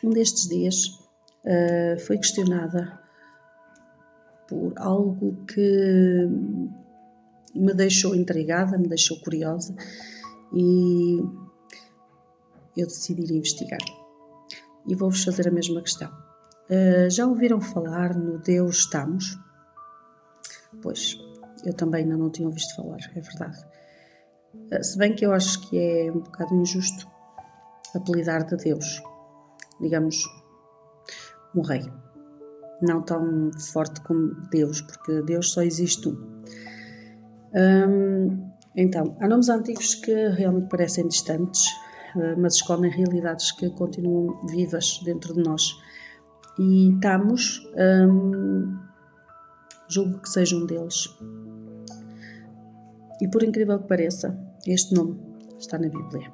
Um destes dias foi questionada por algo que me deixou intrigada, me deixou curiosa e eu decidi ir investigar. E vou-vos fazer a mesma questão. Já ouviram falar no Deus Thanos? Pois, eu também ainda não tinha ouvido falar, é verdade. Se bem que eu acho que é um bocado injusto apelidar de Deus, digamos, um rei. Não tão forte como Deus, porque Deus só existe um. Então, há nomes antigos que realmente parecem distantes, mas escondem realidades que continuam vivas dentro de nós. E Thanos, julgo que seja um deles. E por incrível que pareça, este nome está na Bíblia.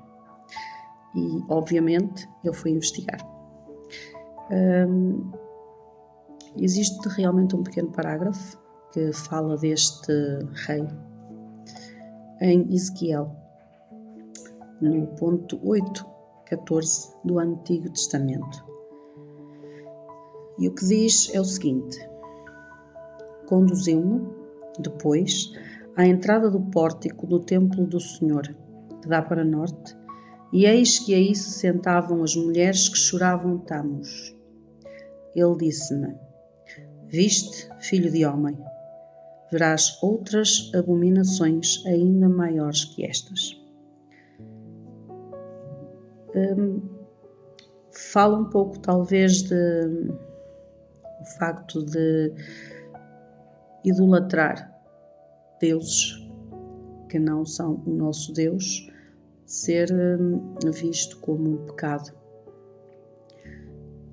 E, obviamente, eu fui investigar. Existe realmente um pequeno parágrafo que fala deste rei em Ezequiel, no ponto 8:14 do Antigo Testamento. E o que diz é o seguinte: conduziu-me, depois, à entrada do pórtico do templo do Senhor, que dá para norte, e eis que aí se sentavam as mulheres que choravam Thamus. Ele disse-me: viste, filho de homem, verás outras abominações ainda maiores que estas. Fala um pouco, talvez, o facto de idolatrar deuses que não são o nosso Deus, ser visto como um pecado.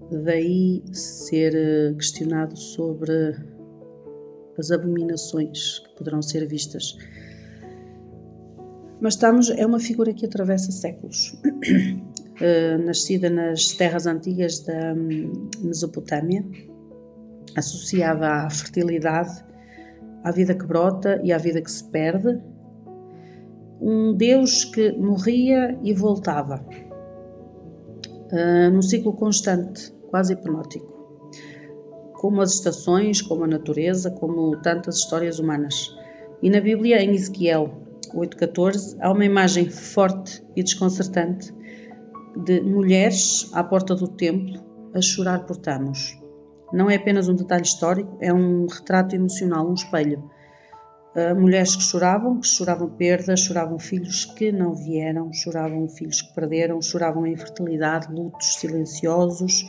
Daí ser questionado sobre as abominações que poderão ser vistas. Mas Thanos é uma figura que atravessa séculos. Nascida nas terras antigas da Mesopotâmia, associada à fertilidade, à vida que brota e à vida que se perde. Um Deus que morria e voltava, num ciclo constante, quase hipnótico. Como as estações, como a natureza, como tantas histórias humanas. E na Bíblia, em Ezequiel 8:14, há uma imagem forte e desconcertante de mulheres à porta do templo a chorar por Thanos. Não é apenas um detalhe histórico, é um retrato emocional, um espelho. Mulheres que choravam perdas, choravam filhos que não vieram, choravam filhos que perderam, choravam a infertilidade, lutos silenciosos,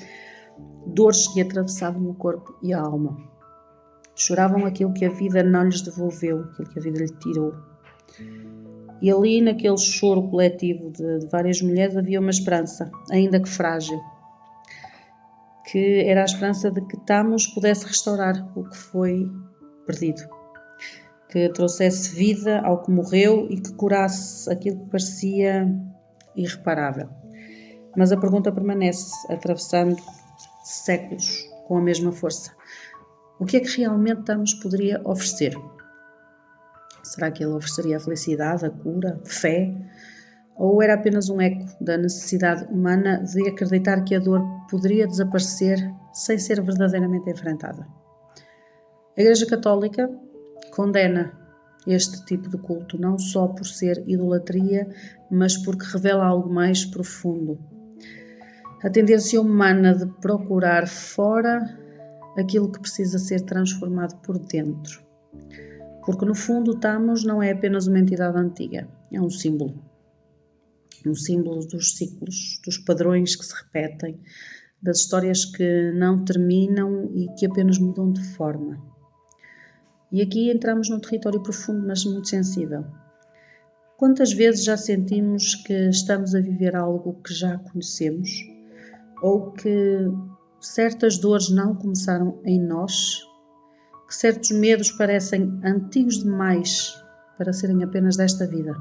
dores que atravessavam o corpo e a alma. Choravam aquilo que a vida não lhes devolveu, aquilo que a vida lhe tirou. E ali, naquele choro coletivo de várias mulheres, havia uma esperança, ainda que frágil, que era a esperança de que Thanos pudesse restaurar o que foi perdido, que trouxesse vida ao que morreu e que curasse aquilo que parecia irreparável. Mas a pergunta permanece, atravessando séculos com a mesma força. O que é que realmente Thanos poderia oferecer? Será que ele ofereceria a felicidade, a cura, a fé? Ou era apenas um eco da necessidade humana de acreditar que a dor poderia desaparecer sem ser verdadeiramente enfrentada? A Igreja Católica condena este tipo de culto não só por ser idolatria, mas porque revela algo mais profundo. A tendência humana de procurar fora aquilo que precisa ser transformado por dentro. Porque no fundo Thanos não é apenas uma entidade antiga, é um símbolo. Um símbolo dos ciclos, dos padrões que se repetem, das histórias que não terminam e que apenas mudam de forma. E aqui entramos num território profundo, mas muito sensível. Quantas vezes já sentimos que estamos a viver algo que já conhecemos? Ou que certas dores não começaram em nós? Que certos medos parecem antigos demais para serem apenas desta vida?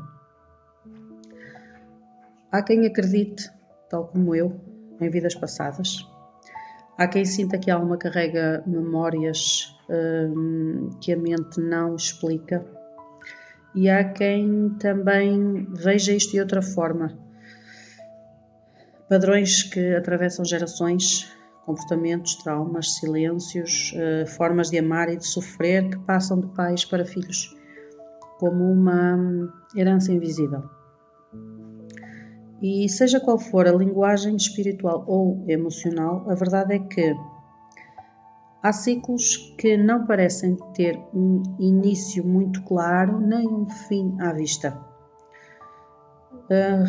Há quem acredite, tal como eu, em vidas passadas. Há quem sinta que a alma carrega memórias que a mente não explica. E há quem também veja isto de outra forma. Padrões que atravessam gerações, comportamentos, traumas, silêncios, formas de amar e de sofrer que passam de pais para filhos, como uma herança invisível. E seja qual for a linguagem espiritual ou emocional, a verdade é que há ciclos que não parecem ter um início muito claro, nem um fim à vista.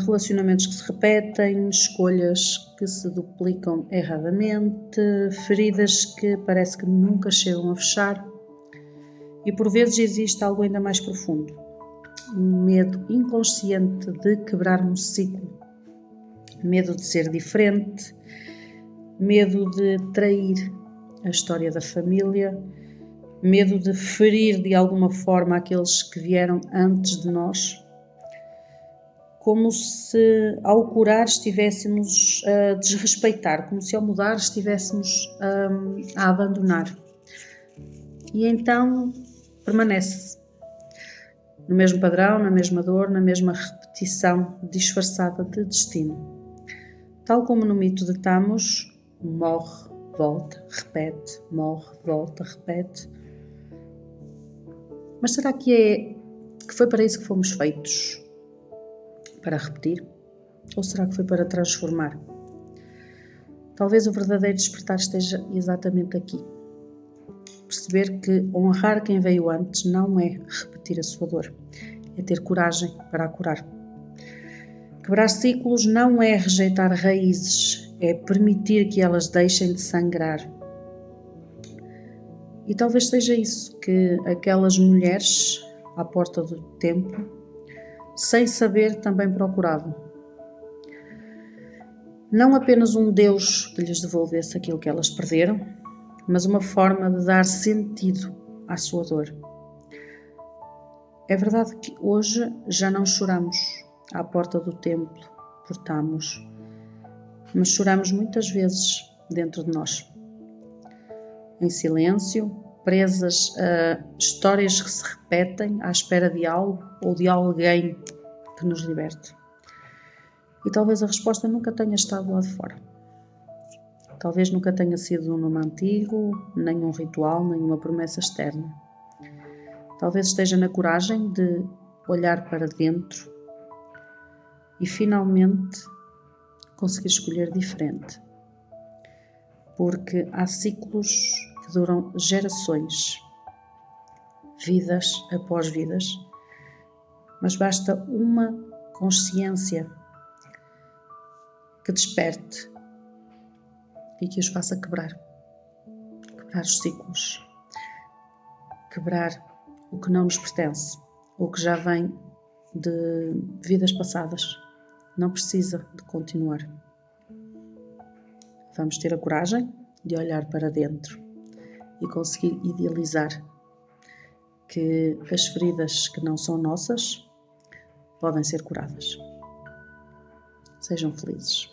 Relacionamentos que se repetem, escolhas que se duplicam erradamente, feridas que parece que nunca chegam a fechar. E por vezes existe algo ainda mais profundo, um medo inconsciente de quebrar um ciclo, medo de ser diferente, medo de trair a história da família, medo de ferir de alguma forma aqueles que vieram antes de nós, como se ao curar estivéssemos a desrespeitar, como se ao mudar estivéssemos a abandonar. E então permanece no mesmo padrão, na mesma dor, na mesma repetição disfarçada de destino. Tal como no mito de Thamus, morre, volta, repete, morre, volta, repete. Mas será que foi para isso que fomos feitos? Para repetir? Ou será que foi para transformar? Talvez o verdadeiro despertar esteja exatamente aqui. Perceber que honrar quem veio antes não é repetir a sua dor, é ter coragem para a curar. Quebrar ciclos não é rejeitar raízes, é permitir que elas deixem de sangrar. E talvez seja isso que aquelas mulheres à porta do templo, sem saber, também procuravam. Não apenas um Deus que lhes devolvesse aquilo que elas perderam, mas uma forma de dar sentido à sua dor. É verdade que hoje já não choramos à porta do templo por Thamus, mas choramos muitas vezes dentro de nós, em silêncio, presas a histórias que se repetem à espera de algo ou de alguém que nos liberte. E talvez a resposta nunca tenha estado lá de fora. Talvez nunca tenha sido um nome antigo, nem um ritual, nem uma promessa externa. Talvez esteja na coragem de olhar para dentro e finalmente conseguir escolher diferente. Porque há ciclos que duram gerações, vidas após vidas, mas basta uma consciência que desperte e que os faça quebrar os ciclos, quebrar o que não nos pertence, o que já vem de vidas passadas, não precisa de continuar. Vamos ter a coragem de olhar para dentro e conseguir idealizar que as feridas que não são nossas podem ser curadas. Sejam felizes.